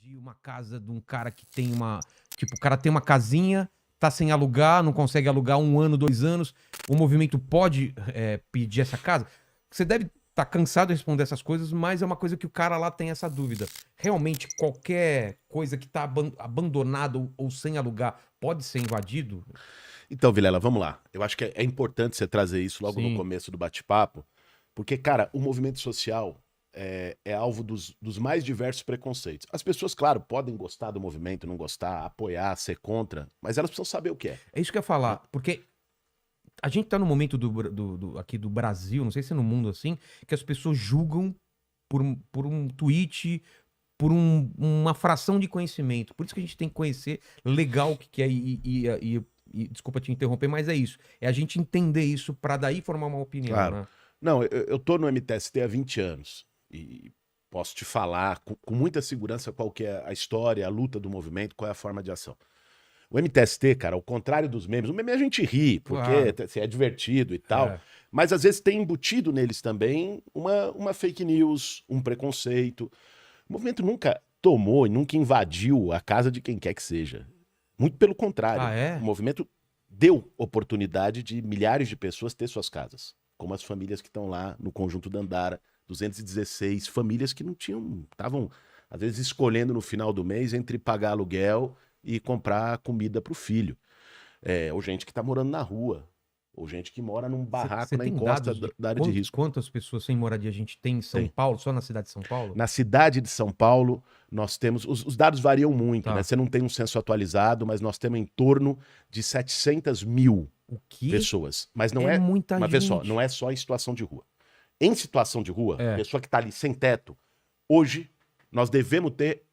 invadir uma casa de um cara que tem uma... Tipo, o cara tem uma casinha, tá sem alugar, não consegue alugar 1 ano, 2 anos. O movimento pode pedir essa casa? Você deve estar cansado de responder essas coisas, mas é uma coisa que o cara lá tem essa dúvida. Realmente, qualquer coisa que tá abandonado ou sem alugar pode ser invadido? Então, Vilela, vamos lá. Eu acho que é importante você trazer isso logo no Sim. começo do bate-papo, porque, cara, o movimento social é alvo dos mais diversos preconceitos. As pessoas, claro, podem gostar do movimento, não gostar, apoiar, ser contra, mas elas precisam saber o que é. É isso que eu ia falar, porque a gente tá no momento aqui do Brasil, não sei se é no mundo assim, que as pessoas julgam por um tweet, por uma fração de conhecimento. Por isso que a gente tem que conhecer legal o que que é e desculpa te interromper, mas é isso. É a gente entender isso pra daí formar uma opinião, Claro. né? Não, eu tô no MTST há 20 anos e posso te falar com muita segurança qual que é a história, a luta do movimento, qual é a forma de ação. O MTST, cara, ao contrário dos memes, o meme a gente ri, porque Claro. é divertido e tal, É. mas às vezes tem embutido neles também uma fake news, um preconceito. O movimento nunca tomou e nunca invadiu a casa de quem quer que seja. Muito pelo contrário. Ah, é? O movimento deu oportunidade de milhares de pessoas ter suas casas, como as famílias que estão lá no Conjunto Dandara, 216 famílias que não tinham, estavam às vezes escolhendo no final do mês entre pagar aluguel e comprar comida para o filho. Ou gente que está morando na rua, ou gente que mora num barraco Você na tem encosta dados de da área de risco. quantas pessoas sem moradia a gente tem em São Tem. Paulo, só na cidade de São Paulo? Na cidade de São Paulo, nós temos. Os dados variam muito, Tá. né? Você não tem um censo atualizado, mas nós temos em torno de 700 mil O quê? pessoas. Mas não É é. muita Mas vê só, gente. não é só em situação de rua. Em situação de rua, É. pessoa que está ali sem teto, hoje nós devemos ter,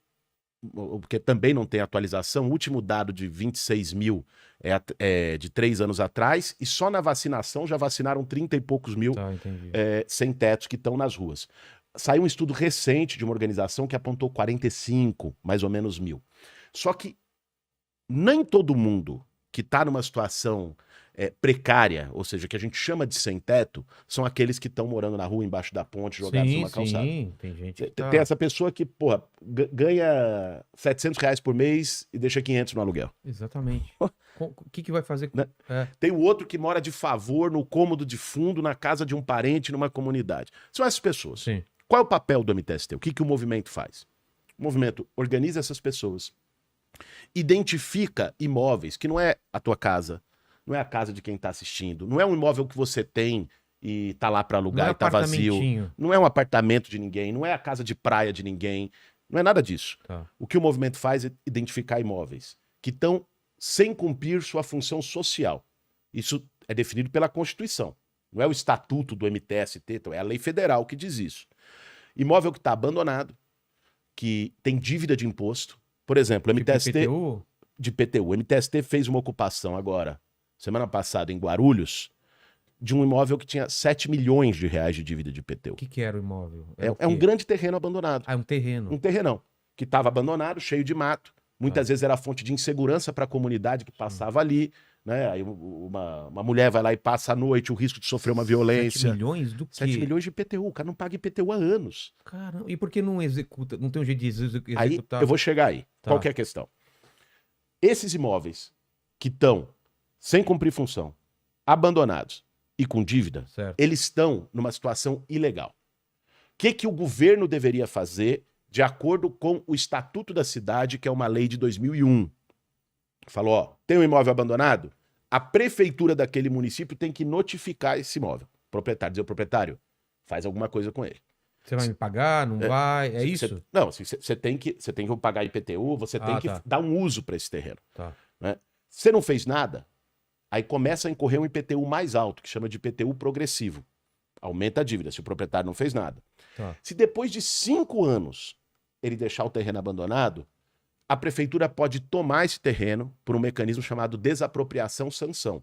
porque também não tem atualização, o último dado de 26 mil é de 3 anos atrás, e só na vacinação já vacinaram 30 e poucos mil Tá, entendi. sem tetos que estão nas ruas. Saiu um estudo recente de uma organização que apontou 45, mais ou menos, mil. Só que nem todo mundo que está numa situação precária, ou seja, que a gente chama de sem teto, são aqueles que estão morando na rua, embaixo da ponte, jogados numa calçada. Sim, tem gente que tá... Tem essa pessoa que, porra, ganha R$ 700 por mês e deixa 500 no aluguel. Exatamente. O que vai fazer com... Né? Tem o outro que mora de favor no cômodo de fundo, na casa de um parente, numa comunidade. São essas pessoas. Sim. Qual é o papel do MTST? O que o movimento faz? O movimento organiza essas pessoas, identifica imóveis, que não é a tua casa, não é a casa de quem está assistindo, não é um imóvel que você tem e tá lá para alugar e tá vazio. Não é um apartamento de ninguém, não é a casa de praia de ninguém, não é nada disso. Tá. O que o movimento faz é identificar imóveis que estão sem cumprir sua função social. Isso é definido pela Constituição. Não é o estatuto do MTST, é a lei federal que diz isso. Imóvel que está abandonado, que tem dívida de imposto. Por exemplo, o MTST... PTU? De PTU. O MTST fez uma ocupação agora, semana passada, em Guarulhos, de um imóvel que tinha 7 milhões de reais de dívida de PTU. O que era o imóvel? É um grande terreno abandonado. Ah, é um terreno. Um terrenão, que estava abandonado, cheio de mato. Muitas vezes era fonte de insegurança para a comunidade que passava ali. Né? Aí uma mulher vai lá e passa a noite, o risco de sofrer uma violência. 7 milhões do quê? 7 milhões de IPTU. O cara não paga IPTU há anos. Caramba, e por que não executa? Não tem um jeito de executar? Aí eu vou chegar aí. Tá. Qual que é a questão? Esses imóveis que estão sem cumprir função, abandonados e com dívida, Certo. eles estão numa situação ilegal. O que o governo deveria fazer de acordo com o Estatuto da Cidade, que é uma lei de 2001? Falou, ó, tem um imóvel abandonado? A prefeitura daquele município tem que notificar esse imóvel. O proprietário, dizer ao proprietário, faz alguma coisa com ele. Você vai me pagar? Não vai? É isso? Não, você tem que pagar IPTU, você tem que dar um uso para esse terreno. Tá. Né? Você não fez nada, aí começa a incorrer um IPTU mais alto, que chama de IPTU progressivo. Aumenta a dívida, se o proprietário não fez nada. Tá. Se depois de 5 anos ele deixar o terreno abandonado, a prefeitura pode tomar esse terreno por um mecanismo chamado desapropriação-sanção.